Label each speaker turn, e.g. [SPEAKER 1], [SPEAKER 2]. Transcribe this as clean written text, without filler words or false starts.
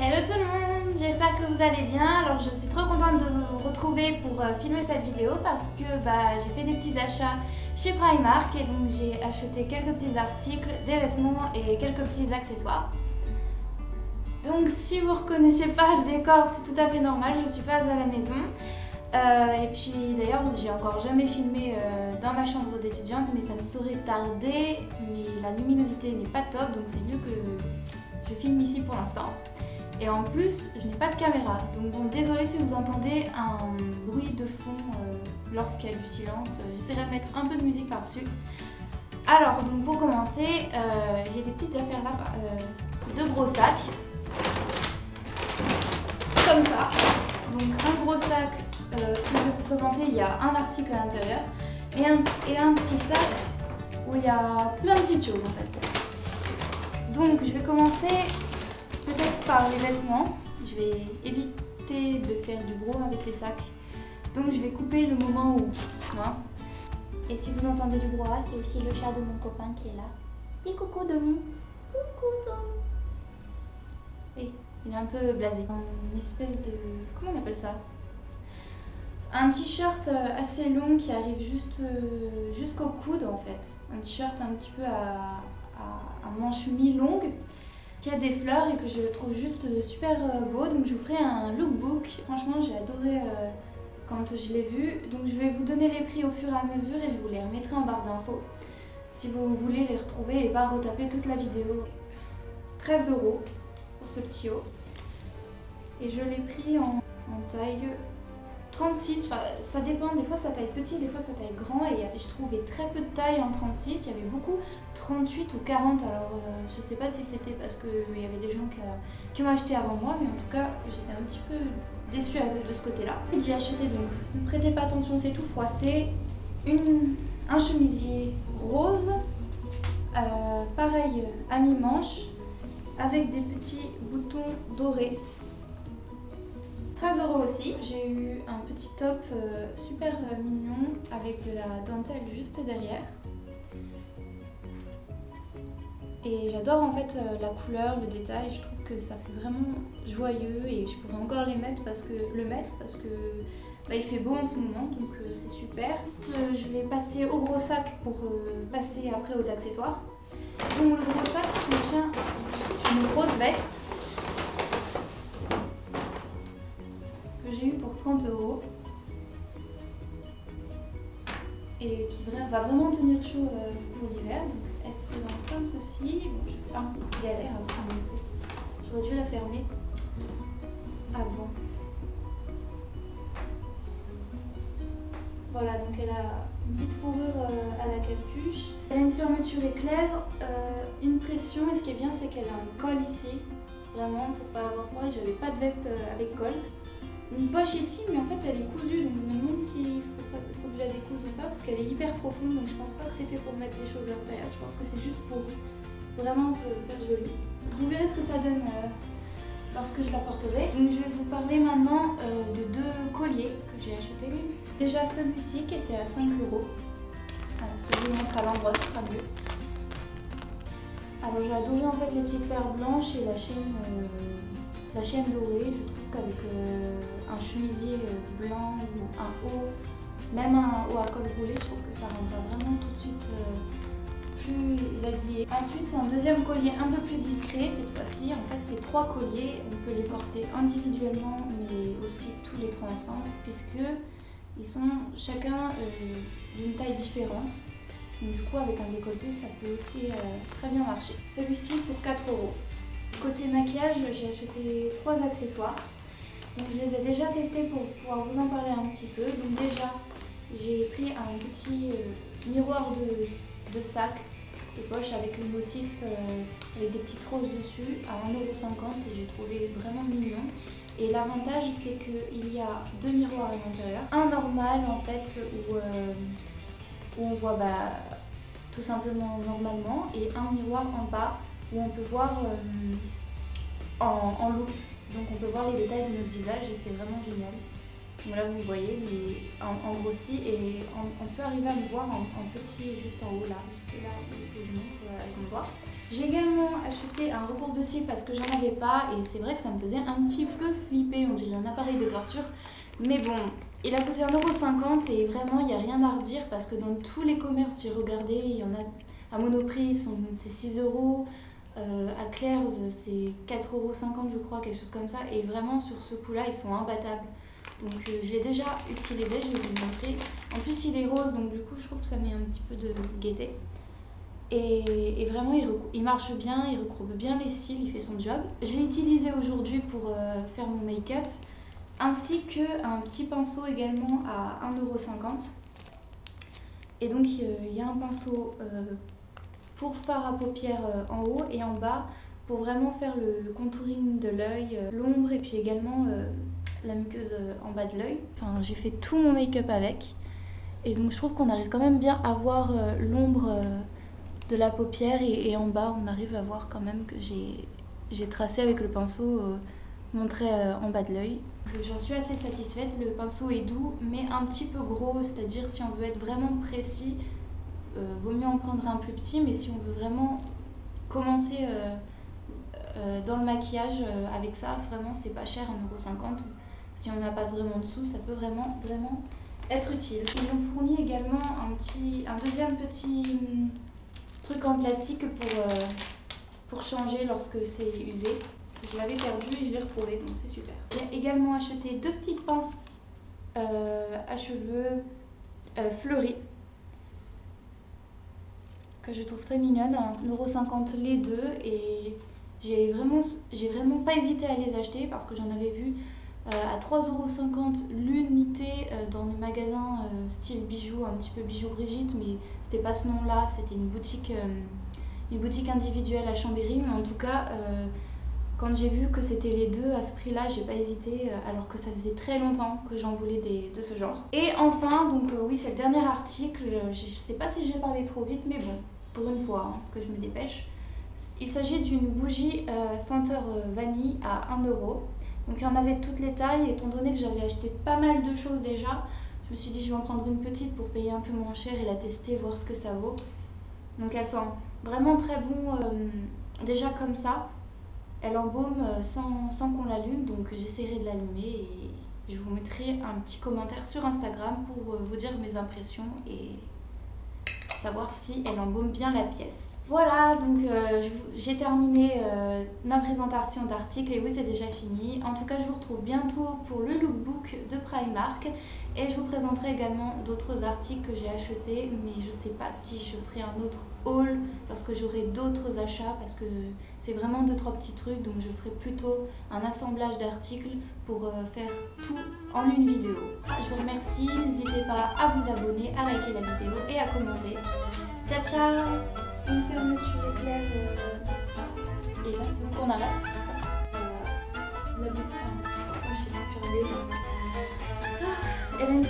[SPEAKER 1] Hello tout le monde, j'espère que vous allez bien. Alors je suis trop contente de vous retrouver pour filmer cette vidéo parce que j'ai fait des petits achats chez Primark et donc j'ai acheté quelques petits articles, des vêtements et quelques petits accessoires. Donc si vous ne reconnaissez pas le décor, c'est tout à fait normal, je ne suis pas à la maison. Et puis d'ailleurs j'ai encore jamais filmé dans ma chambre d'étudiante, mais ça ne saurait tarder, mais la luminosité n'est pas top, donc c'est mieux que je filme ici pour l'instant. Et en plus, je n'ai pas de caméra, donc bon, désolée si vous entendez un bruit de fond lorsqu'il y a du silence. J'essaierai de mettre un peu de musique par-dessus. Alors, donc pour commencer, j'ai des petites affaires là, deux gros sacs, comme ça. Donc un gros sac que je vais vous présenter, il y a un article à l'intérieur, et un petit sac où il y a plein de petites choses en fait. Donc je vais commencer peut-être par les vêtements. Je vais éviter de faire du bruit avec les sacs. Donc je vais couper le moment où... Non. Et si vous entendez du brouhaha, c'est aussi le chat de mon copain qui est là. Dis coucou Domi. Coucou Domi. Oui, il est un peu blasé. Une espèce de... Comment on appelle ça? Un t-shirt assez long qui arrive jusqu'au coude en fait. Un t-shirt un petit peu à manche mi-longue, qui a des fleurs et que je trouve juste super beau. Donc je vous ferai un lookbook. Franchement j'ai adoré quand je l'ai vu. Donc je vais vous donner les prix au fur et à mesure et je vous les remettrai en barre d'infos si vous voulez les retrouver et pas retaper toute la vidéo. 13 € pour ce petit haut. Et je l'ai pris en taille 36, enfin, ça dépend, des fois ça taille petit, des fois ça taille grand, et je trouvais très peu de taille en 36, il y avait beaucoup 38 ou 40, alors je sais pas si c'était parce qu'il y avait des gens qui ont acheté avant moi, mais en tout cas j'étais un petit peu déçue de ce côté-là. J'ai acheté, donc ne prêtez pas attention, c'est tout froissé, un chemisier rose, pareil à mi-manche, avec des petits boutons dorés. 13 € aussi. J'ai eu un petit top super mignon avec de la dentelle juste derrière. Et j'adore en fait la couleur, le détail, je trouve que ça fait vraiment joyeux et je pourrais encore les mettre parce que il fait beau en ce moment, donc c'est super. Je vais passer au gros sac pour passer après aux accessoires. Donc le gros sac contient une grosse veste que j'ai eu pour 30 € et qui va vraiment tenir chaud pour l'hiver. Donc elle se présente comme ceci. Bon, je fais un peu galère à vous montrer. J'aurais dû la fermer avant. Voilà, donc elle a une petite fourrure à la capuche. Elle a une fermeture éclair, une pression, et ce qui est bien c'est qu'elle a un col ici, vraiment pour pas avoir froid. J'avais pas de veste avec col. Une poche ici, mais en fait elle est cousue, donc je me demande s'il faut que je la découse ou pas, parce qu'elle est hyper profonde, donc je pense pas que c'est fait pour mettre des choses à l'intérieur. Je pense que c'est juste pour vraiment faire joli. Vous verrez ce que ça donne lorsque je la porterai. Donc je vais vous parler maintenant de deux colliers que j'ai achetés. Déjà celui-ci qui était à 5 €. Alors si je vous montre à l'endroit, ce sera mieux. Alors j'ai adoré en fait les petites perles blanches et la chaîne dorée. Je trouve qu'avec un chemisier blanc ou un haut, même un haut à col roulé, je trouve que ça rendra vraiment tout de suite plus habillé. Ensuite, un deuxième collier un peu plus discret cette fois-ci. En fait, c'est 3 colliers. On peut les porter individuellement, mais aussi tous les 3 ensemble, puisque ils sont chacun d'une taille différente. Donc, du coup, avec un décolleté, ça peut aussi très bien marcher. Celui-ci pour 4 €. Côté maquillage, j'ai acheté 3 accessoires. Donc je les ai déjà testés pour pouvoir vous en parler un petit peu. Donc déjà, j'ai pris un petit miroir de sac, de poche avec le motif avec des petites roses dessus à 1,50 € et j'ai trouvé vraiment mignon. Et l'avantage c'est qu'il y a 2 miroirs à l'intérieur. Un normal en fait où on voit tout simplement normalement, et un miroir en bas où on peut voir en loupe. Donc on peut voir les détails de notre visage et c'est vraiment génial. Donc là vous me voyez, mais en grossi, et on peut arriver à me voir en petit juste en haut là, juste là où je montre avec mon doigt. J'ai également acheté un recourbe-cils parce que j'en avais pas et c'est vrai que ça me faisait un petit peu flipper, on dirait un appareil de torture. Mais bon, il a coûté 1,50 € et vraiment il n'y a rien à redire parce que dans tous les commerces j'ai regardé, il y en a à Monoprix, c'est 6 €, à Claire's c'est 4,50 € je crois, quelque chose comme ça. Et vraiment sur ce coup-là ils sont imbattables. Donc je l'ai déjà utilisé, je vais vous le montrer. En plus il est rose donc du coup je trouve que ça met un petit peu de gaieté. Et vraiment il marche bien, il recourbe bien les cils, il fait son job. Je l'ai utilisé aujourd'hui pour faire mon make-up, ainsi qu'un petit pinceau également à 1,50 €. Et donc il y a un pinceau pour fard à paupières en haut et en bas pour vraiment faire le contouring de l'œil, l'ombre et puis également la muqueuse en bas de l'œil. Enfin j'ai fait tout mon make-up avec et donc je trouve qu'on arrive quand même bien à voir l'ombre de la paupière et en bas on arrive à voir quand même que j'ai tracé avec le pinceau mon trait en bas de l'œil. J'en suis assez satisfaite, le pinceau est doux mais un petit peu gros, c'est-à-dire si on veut être vraiment précis, vaut mieux en prendre un plus petit, mais si on veut vraiment commencer dans le maquillage avec ça, vraiment c'est pas cher, 1,50 €. Si on n'a pas vraiment de sous, ça peut vraiment être utile. Ils ont fourni également un deuxième petit truc en plastique pour changer lorsque c'est usé. Je l'avais perdu et je l'ai retrouvé, donc c'est super. J'ai également acheté 2 petites pinces à cheveux fleuries que je trouve très mignonnes, 1,50 € les deux, et j'ai vraiment pas hésité à les acheter parce que j'en avais vu à 3,50 € l'unité dans le magasin style bijoux, un petit peu bijoux Brigitte, mais c'était pas ce nom-là, c'était une boutique individuelle à Chambéry, mais en tout cas quand j'ai vu que c'était les deux à ce prix-là, j'ai pas hésité, alors que ça faisait très longtemps que j'en voulais de ce genre. Et enfin, donc oui, c'est le dernier article, je sais pas si j'ai parlé trop vite, mais bon, pour une fois que je me dépêche. Il s'agit d'une bougie senteur vanille à 1 €. Donc il y en avait de toutes les tailles, étant donné que j'avais acheté pas mal de choses déjà, je me suis dit je vais en prendre une petite pour payer un peu moins cher et la tester, voir ce que ça vaut. Donc elle sent vraiment très bon déjà comme ça. Elle embaume sans qu'on l'allume, donc j'essaierai de l'allumer et je vous mettrai un petit commentaire sur Instagram pour vous dire mes impressions et savoir si elle embaume bien la pièce. Voilà, donc j'ai terminé ma présentation d'articles et oui, c'est déjà fini. En tout cas, je vous retrouve bientôt pour le lookbook de Primark et je vous présenterai également d'autres articles que j'ai achetés, mais je sais pas si je ferai un autre haul lorsque j'aurai d'autres achats parce que c'est vraiment 2-3 petits trucs, donc je ferai plutôt un assemblage d'articles pour faire tout en une vidéo. Je vous remercie, n'hésitez pas à vous abonner, à liker la vidéo et à commenter. Ciao ciao! Une fermeture éclair et là c'est bon qu'on arrête. La boucle, je sais pas, Hélène.